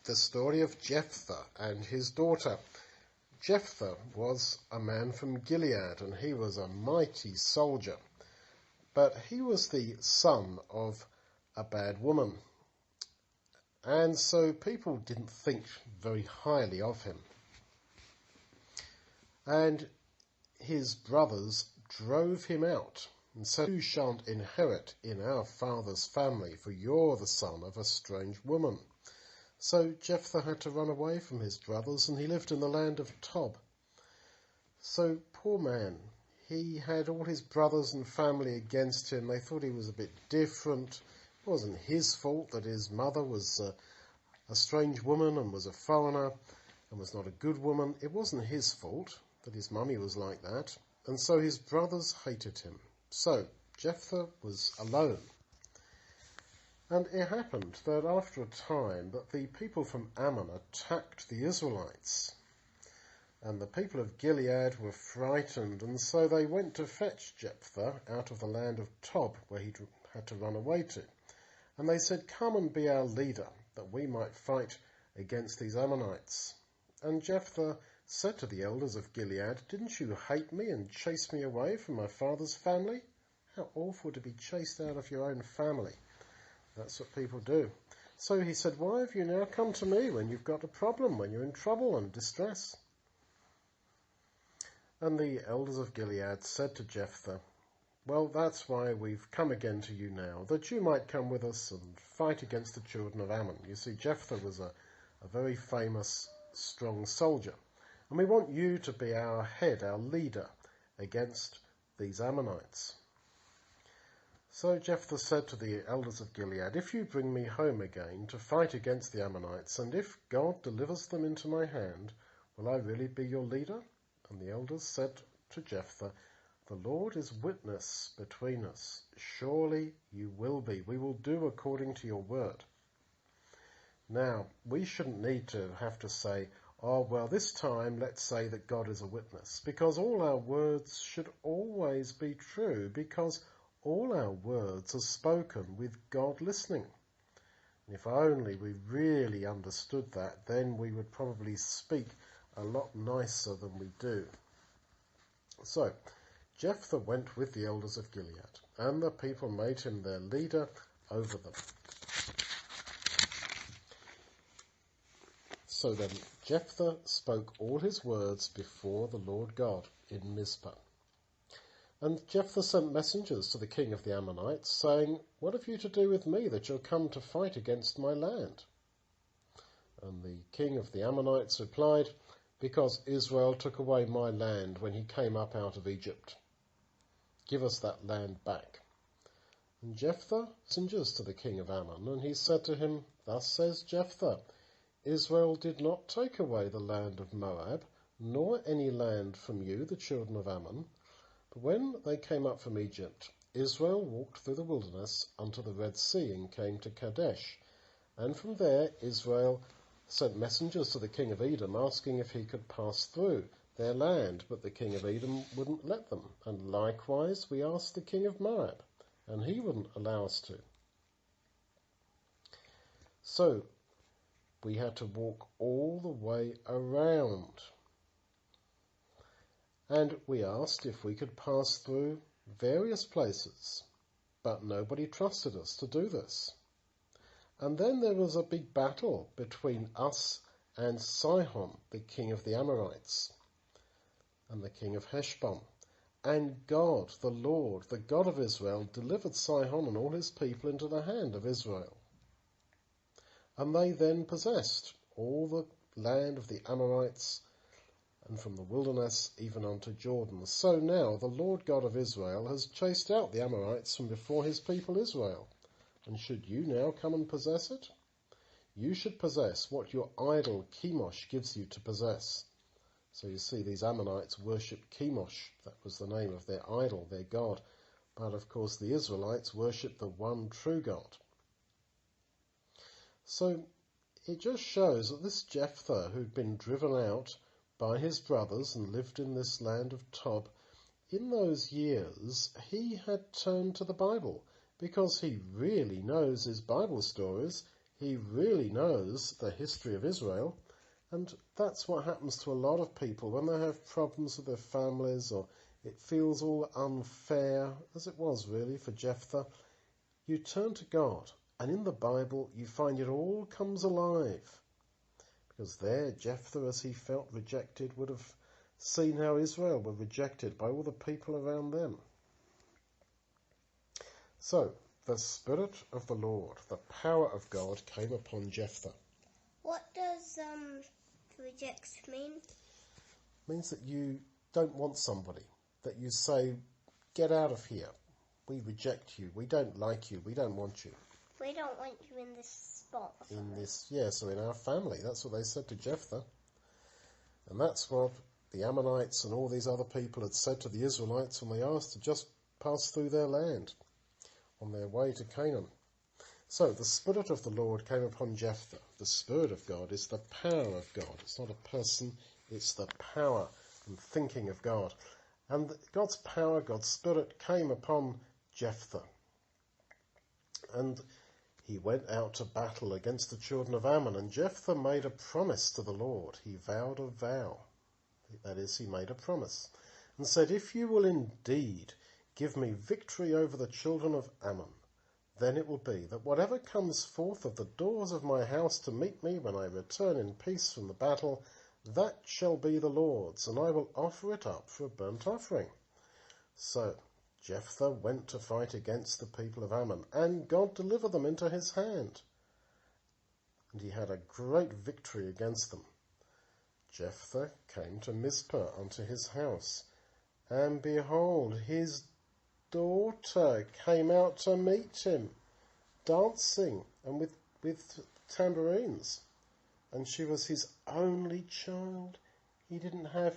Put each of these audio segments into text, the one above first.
the story of Jephthah and his daughter. Jephthah was a man from Gilead, and he was a mighty soldier. But he was the son of a bad woman, and so people didn't think very highly of him. And his brothers drove him out and said, "You shan't inherit in our father's family, for you're the son of a strange woman." So Jephthah had to run away from his brothers, and he lived in the land of Tob. So poor man, he had all his brothers and family against him. They thought he was a bit different. It wasn't his fault that his mother was a strange woman and was a foreigner and was not a good woman. It wasn't his fault that his mummy was like that. And so his brothers hated him. So Jephthah was alone. And it happened that after a time that the people from Ammon attacked the Israelites. And the people of Gilead were frightened, and so they went to fetch Jephthah out of the land of Tob, where he had to run away to. And they said, "Come and be our leader, that we might fight against these Ammonites." And Jephthah said to the elders of Gilead, "Didn't you hate me and chase me away from my father's family?" How awful to be chased out of your own family. That's what people do. So he said, "Why have you now come to me when you've got a problem, when you're in trouble and distress?" And the elders of Gilead said to Jephthah, "Well, that's why we've come again to you now, that you might come with us and fight against the children of Ammon." You see, Jephthah was a very famous, strong soldier. And we want you to be our head, our leader, against these Ammonites. So Jephthah said to the elders of Gilead, "If you bring me home again to fight against the Ammonites, and if God delivers them into my hand, will I really be your leader?" And the elders said to Jephthah, "The Lord is witness between us. Surely you will be. We will do according to your word." Now, we shouldn't need to have to say, "Oh, well, this time let's say that God is a witness," because all our words should always be true, because all our words are spoken with God listening. And if only we really understood that, then we would probably speak a lot nicer than we do. So, Jephthah went with the elders of Gilead, and the people made him their leader over them. So then Jephthah spoke all his words before the Lord God in Mizpah. And Jephthah sent messengers to the king of the Ammonites, saying, "What have you to do with me that you're come to fight against my land?" And the king of the Ammonites replied, "Because Israel took away my land when he came up out of Egypt. Give us that land back." And Jephthah sent messengers to the king of Ammon, and he said to him, "Thus says Jephthah, Israel did not take away the land of Moab, nor any land from you, the children of Ammon. But when they came up from Egypt, Israel walked through the wilderness unto the Red Sea and came to Kadesh. And from there Israel sent messengers to the king of Edom, asking if he could pass through their land. But the king of Edom wouldn't let them. And likewise we asked the king of Moab, and he wouldn't allow us to. So we had to walk all the way around. And we asked if we could pass through various places, but nobody trusted us to do this. And then there was a big battle between us and Sihon, the king of the Amorites, and the king of Heshbon. And God, the Lord, the God of Israel, delivered Sihon and all his people into the hand of Israel. And they then possessed all the land of the Amorites, and from the wilderness even unto Jordan. So now the Lord God of Israel has chased out the Amorites from before his people Israel. And should you now come and possess it? You should possess what your idol Chemosh gives you to possess. So you see, these Ammonites worshipped Chemosh. That was the name of their idol, their god. But of course the Israelites worshipped the one true God. So it just shows that this Jephthah, who'd been driven out by his brothers and lived in this land of Tob, in those years he had turned to the Bible, because he really knows his Bible stories. He really knows the history of Israel, and that's what happens to a lot of people when they have problems with their families or it feels all unfair, as it was really for Jephthah. You turn to God, and in the Bible you find it all comes alive. Because there, Jephthah, as he felt rejected, would have seen how Israel were rejected by all the people around them. So, the Spirit of the Lord, the power of God, came upon Jephthah. What does reject mean? It means that you don't want somebody, that you say, get out of here. We reject you. We don't like you. We don't want you. We don't want you in this spot. So in our family. That's what they said to Jephthah. And that's what the Ammonites and all these other people had said to the Israelites when they asked to just pass through their land on their way to Canaan. So the Spirit of the Lord came upon Jephthah. The Spirit of God is the power of God. It's not a person, it's the power and thinking of God. And God's power, God's Spirit came upon Jephthah. And he went out to battle against the children of Ammon, and Jephthah made a promise to the Lord. He vowed a vow. That is, he made a promise and said, if you will indeed give me victory over the children of Ammon, then it will be that whatever comes forth of the doors of my house to meet me when I return in peace from the battle, that shall be the Lord's, and I will offer it up for a burnt offering. So Jephthah went to fight against the people of Ammon, and God delivered them into his hand. And he had a great victory against them. Jephthah came to Mizpah unto his house, and behold, his daughter came out to meet him, dancing and with tambourines. And she was his only child. He didn't have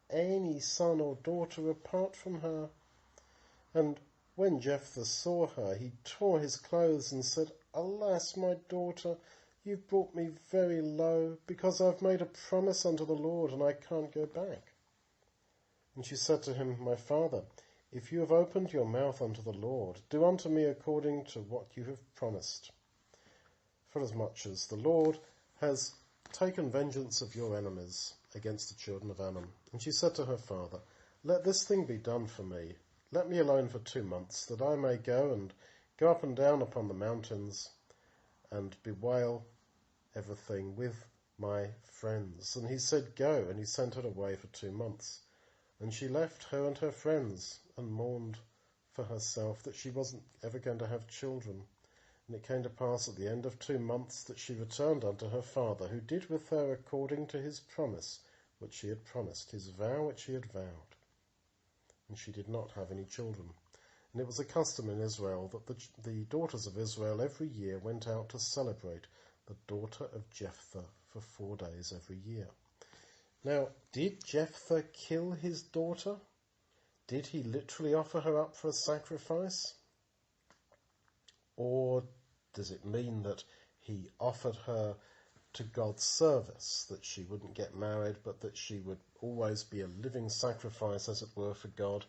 any son or daughter apart from her. And when Jephthah saw her, he tore his clothes and said, alas, my daughter, you've brought me very low, because I've made a promise unto the Lord, and I can't go back. And she said to him, my father, if you have opened your mouth unto the Lord, do unto me according to what you have promised. Forasmuch as the Lord has taken vengeance of your enemies against the children of Ammon. And she said to her father, let this thing be done for me. Let me alone for 2 months, that I may go up and down upon the mountains and bewail everything with my friends. And he said, go, and he sent her away for 2 months. And she left her and her friends and mourned for herself that she wasn't ever going to have children. And it came to pass at the end of 2 months that she returned unto her father, who did with her according to his promise which he had promised, his vow which he had vowed. And she did not have any children. And it was a custom in Israel that the daughters of Israel every year went out to celebrate the daughter of Jephthah for 4 days every year. Now, did Jephthah kill his daughter? Did he literally offer her up for a sacrifice? Or does it mean that he offered her to God's service, that she wouldn't get married, but that she would always be a living sacrifice, as it were, for God?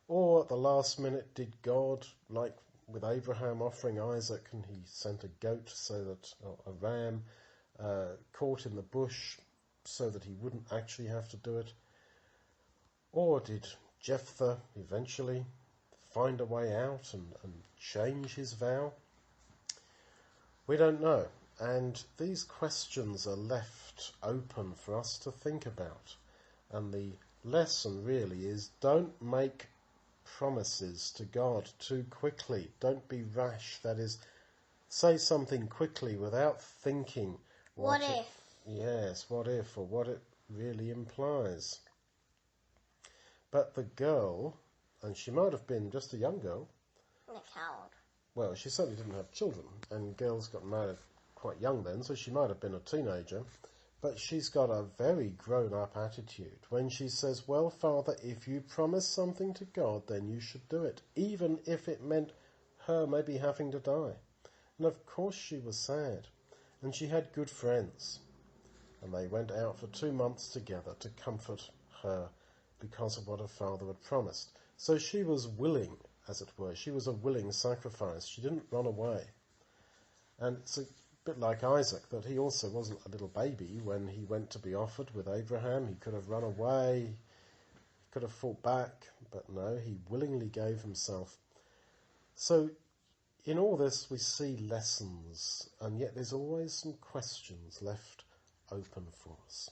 Or at the last minute, did God, like with Abraham offering Isaac, and he sent a goat so that, or a ram caught in the bush so that he wouldn't actually have to do it? Or did Jephthah eventually find a way out and change his vow? We don't know. And these questions are left open for us to think about. And the lesson really is, don't make promises to God too quickly. Don't be rash. That is, say something quickly without thinking What if? Yes, what if, or what it really implies. But the girl, and she might have been just a young girl. And a coward. Well, she certainly didn't have children, and girls got married quite young then, so she might have been a teenager. But she's got a very grown-up attitude when she says, well, Father, if you promise something to God, then you should do it, even if it meant her maybe having to die. And of course she was sad, and she had good friends. And they went out for 2 months together to comfort her because of what her father had promised. So she was willing, as it were. She was a willing sacrifice. She didn't run away. And it's a bit like Isaac, that he also wasn't a little baby when he went to be offered with Abraham. He could have run away, he could have fought back, but no, he willingly gave himself. So in all this we see lessons, and yet there's always some questions left open for us.